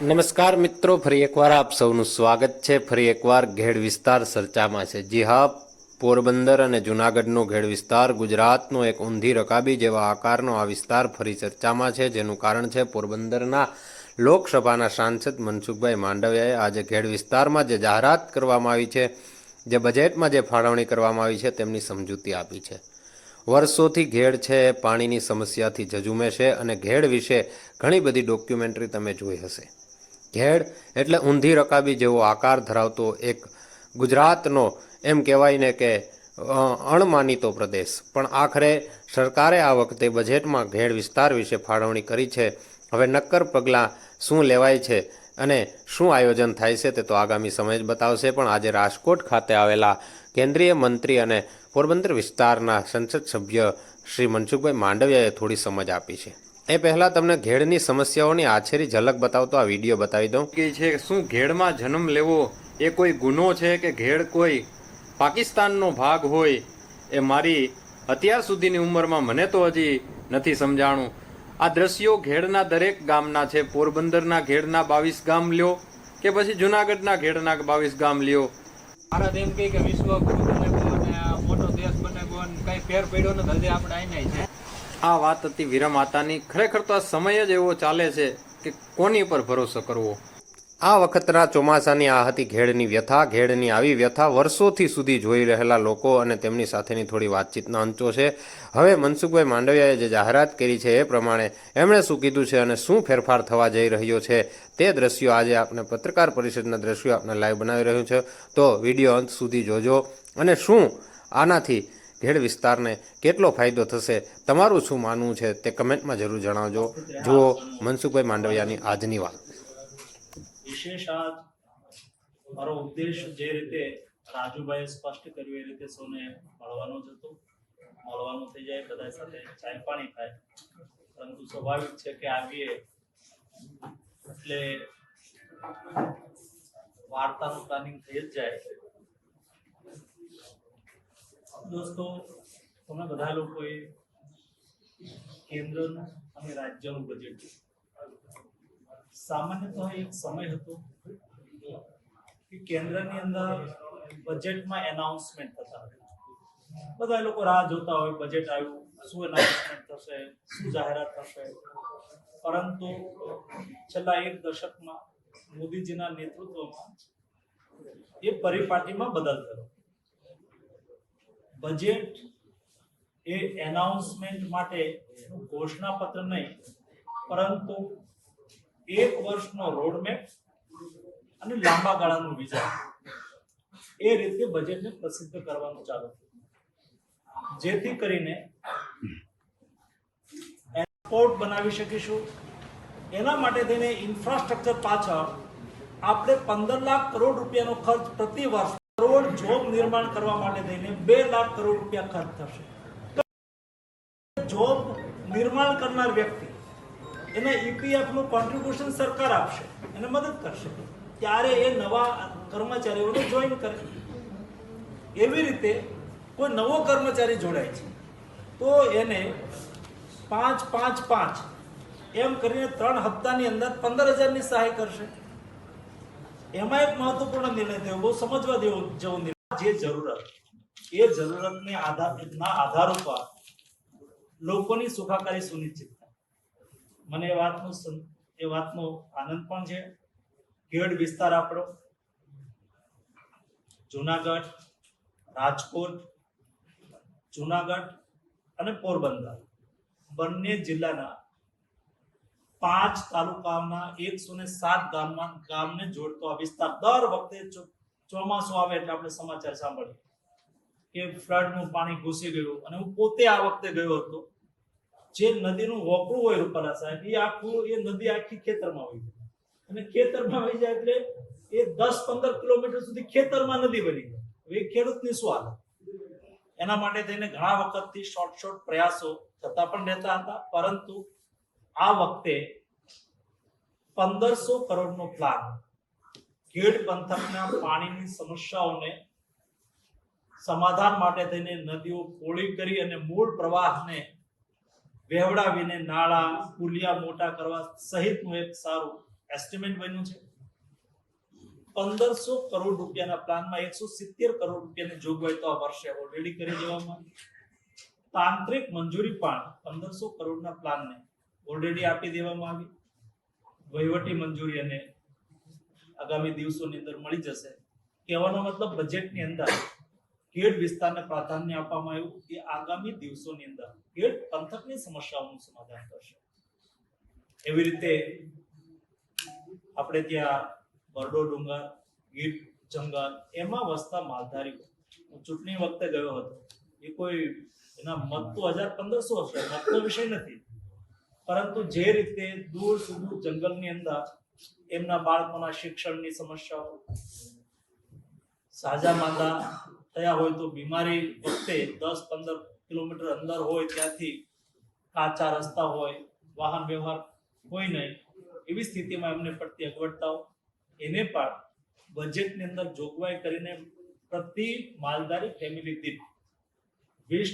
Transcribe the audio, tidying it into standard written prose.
નમસ્કાર મિત્રો, ફરી એકવાર આપ સૌનું સ્વાગત છે. ફરી એકવાર ઘેડ વિસ્તાર ચર્ચામાં છે. જી હા, પોરબંદર અને જૂનાગઢનો ઘેડ વિસ્તાર ગુજરાતનો એક ઊંધી રકાબી જેવા આકારનો આ વિસ્તાર ફરી ચર્ચામાં છે, જેનું કારણ છે પોરબંદરના લોકસભાના સાંસદ મનસુખભાઈ માંડવિયાએ આજે ઘેડ વિસ્તારમાં જે જાહેરાત કરવામાં આવી છે, જે બજેટમાં જે ફાળવણી કરવામાં આવી છે, તેમની સમજૂતી આપી છે. વર્ષોથી ઘેડ છે પાણીની સમસ્યાથી ઝઝુમે છે અને ઘેડ વિશે ઘણી બધી ડોક્યુમેન્ટરી તમે જોઈ હશે. ઘેડ એટલે ઊંધી રકાબી જેવો આકાર ધરાવતો એક ગુજરાતનો એમ કહેવાય ને કે અણમાનીતો પ્રદેશ, પણ આખરે સરકારે આ વખતે બજેટમાં ઘેડ વિસ્તાર વિશે ફાળવણી કરી છે. હવે નક્કર પગલાં શું લેવાય છે અને શું આયોજન થાય છે તે તો આગામી સમય જ બતાવશે. પણ આજે રાજકોટ ખાતે આવેલા કેન્દ્રીય મંત્રી અને પોરબંદર વિસ્તારના સંસદ સભ્ય શ્રી મનસુખભાઈ માંડવિયાએ થોડી સમજ આપી છે. એ પહેલાં તમને ઘેડની સમસ્યાઓની આછેરી ઝલક બતાવતો આ વિડીયો બતાવી દઉં કે છે શું ઘેડમાં જન્મ લેવો એ કોઈ ગુનો છે કે ઘેડ કોઈ પાકિસ્તાનનો ભાગ હોય, એ મારી અત્યાર સુધીની ઉંમરમાં મને તો હજી નથી સમજાણું. આ દ્રશ્યો ઘેડના દરેક ગામના છે. પોરબંદરના ઘેડના 22 ગામ લ્યો કે પછી જુનાગઢના ઘેડના 22 ગામ લ્યો. ભારત એમ કે વિશ્વ ગુરુ બનેગો અને મોટો દેશ બનેગો અને કઈ ફેર પડ્યો નથી, હજી આપણે આઈના છે. આ વાત હતી વીરા માતાની. ખરેખર તો આ સમય જ એવો ચાલે છે કે કોની પર ભરોસો કરવો. આ વખતના ચોમાસાની આ હતી ઘેડની વ્યથા. ઘેડની આવી વ્યથા વર્ષોથી સુધી જોઈ રહેલા લોકો અને તેમની સાથેની થોડી વાતચીતના અંચો છે. હવે મનસુખભાઈ માંડવિયાએ જે જાહેરાત કરી છે એ પ્રમાણે એમણે શું કીધું છે અને શું ફેરફાર થવા જઈ રહ્યો છે તે દ્રશ્યો આજે આપણે પત્રકાર પરિષદના દ્રશ્યો આપણે લાઈવ બનાવી રહ્યું છે. તો વિડીયો અંત સુધી જોજો અને શું આનાથી ઘેડ વિસ્તારને કેટલો ફાયદો થશે, તમારું શું માનવું છે તે કમેન્ટમાં જરૂર જણાવજો. જુઓ મનસુખભાઈ માંડવિયાની આજની વાત. વિશેષ આજ મારો ઉદ્દેશ જે રીતે રાજુભાઈએ સ્પષ્ટ કર્યું એ રીતે સૌને મળવાનો જ હતો. મળવાનું થઈ જાય, બધા સાથે ચાય પાણી થાય, પરંતુ સ્વાભાવિક છે કે આવીએ એટલે વાર્તાનું પ્લાનિંગ થઈ જ જાય. દોસ્તો, તમે બધા લોકોએ કેન્દ્રનું અને રાજ્યનું બજેટ, સામાન્યતઃ એક સમય હતો કે કેન્દ્રની અંદર બજેટમાં એનાઉન્સમેન્ટ થતા હતા. બધા લોકો રાહ જોતા હોય બજેટ આવ્યું, શું એનાઉન્સમેન્ટ થશે, શું જાહેરાત થશે. પરંતુ છેલ્લા એક દશકમાં મોદીજીના નેતૃત્વમાં એ પરિપાટીમાં બદલ થયો. બજેટ એ એનાઉન્સમેન્ટ માટે ઘોષણા પત્ર નહીં, પરંતુ એક વર્ષનો રોડમેપ અને લાંબા ગાળાનું વિઝન, એ રીતે બજેટને પ્રસિદ્ધ કરવાનું ચાલુ થયું, જેથી કરીને એરપોર્ટ બનાવી શકીશું. એના માટે થઈને ઇન્ફ્રાસ્ટ્રક્ચર પાછળ આપણે 15 લાખ કરોડ રૂપિયાનો ખર્ચ પ્રતિ વર્ષ, કરોડ જોબ નિર્માણ કરવા માટે થઈને 2 લાખ કરોડ રૂપિયા ખર્ચ થશે. જોબ નિર્માણ કરનાર વ્યક્તિ એને ઈપીએફ નું કોન્ટ્રીબ્યુશન સરકાર આપશે, એને મદદ કરશે, ત્યારે એ નવા કર્મચારીઓને જોઈન કરે. એવી રીતે કોઈ નવો કર્મચારી જોડાય છે તો એને 5-5-5 એમ કરીને 3 હપ્તાની અંદર 15,000ની સહાય કરશે. એમાં એક મહત્વપૂર્ણ નિર્ણય થયો, બહુ સમજવા જેવો નિર્ણય. જે જરૂરત, એ જરૂરતને આધાર ઉપર લોકોની સુખાકારી સુનિશ્ચિત થાય. મને એ વાતનો આનંદ પણ છે. ઘેડ વિસ્તાર આપણો જુનાગઢ, રાજકોટ, જુનાગઢ અને પોરબંદર બંને જિલ્લાના 5 તાલુકાના 107 ગામને જોડતો આ વિસ્તાર. દર વખતે ચોમાસું આવે એટલે આપણે સમાચાર સાંભળીએ કે ફ્લડનું પાણી ઘૂસી ગયું. અને હું પોતે આ વખતે ગયો હતો. જે નદીનું વોકળું હોય રૂપાલા સાહેબ, એ નદી આખી ખેતરમાં વહી જાય, અને ખેતરમાં વહી જાય એટલે એ 10-15 કિલોમીટર સુધી ખેતરમાં નદી બની જાય. હવે ખેડૂતની શું હાલત? એના માટે થઈને ઘણા વખતથી શોર્ટ પ્રયાસો થતા પણ રહેતા હતા, પરંતુ આ વખતે 1500 કરોડનો પ્લાન ઘેડ પંથકના પાણીની સમસ્યાઓને સમાધાન માટે થઈને નદીઓ પોળી કરી અને મૂળ પ્રવાહને વહેવડાવીને નાળા પુલિયા મોટા કરવા સહિતનું એક સારું એસ્ટિમેટ બન્યું છે 1500 કરોડ રૂપિયાના પ્લાનમાં 170 કરોડ રૂપિયાની જોગવાઈ તો આ વર્ષે ઓલરેડી કરી દેવામાં આવી. તાંત્રિક મંજૂરી પણ 1500 કરોડના પ્લાનને ઓલરેડી આપી દેવામાં આવી. વહીવટી મંજૂરી અને આગામી દિવસોની અંદર મળી જશે. કહેવાનો મતલબ બજેટની અંદર ખેડ વિસ્તારને પ્રાધાન્ય આપવામાં આવ્યું એ આગામી દિવસોની અંદર ખેડ પંથકની સમસ્યાઓનું સમાધાન કરશે. એવી રીતે આપણે ત્યાં બરડો ડુંગર, ગીર જંગલ એમાં વસતા માલધારીઓ, હું ચૂંટણી વખતે ગયો હતો. એ કોઈ એના મત તો 1500 હશે, મતનો વિષય નથી, પરંતુ જે રીતે દૂર સુદૂર જંગલની અંદર એમના બાળકોના શિક્ષણની સમસ્યાઓ, સાજા માંદા થયા હોય તો બીમારી વખતે 10-15 કિલોમીટર અંદર હોય ત્યાંથી કાચા રસ્તા હોય, વાહન વ્યવહાર હોય નહીં, એવી સ્થિતિમાં એમને પડતી અગવડતાઓ, એને પણ બજેટની અંદર જોગવાઈ કરીને પ્રતિ માલધારી ફેમિલી દીઠ 20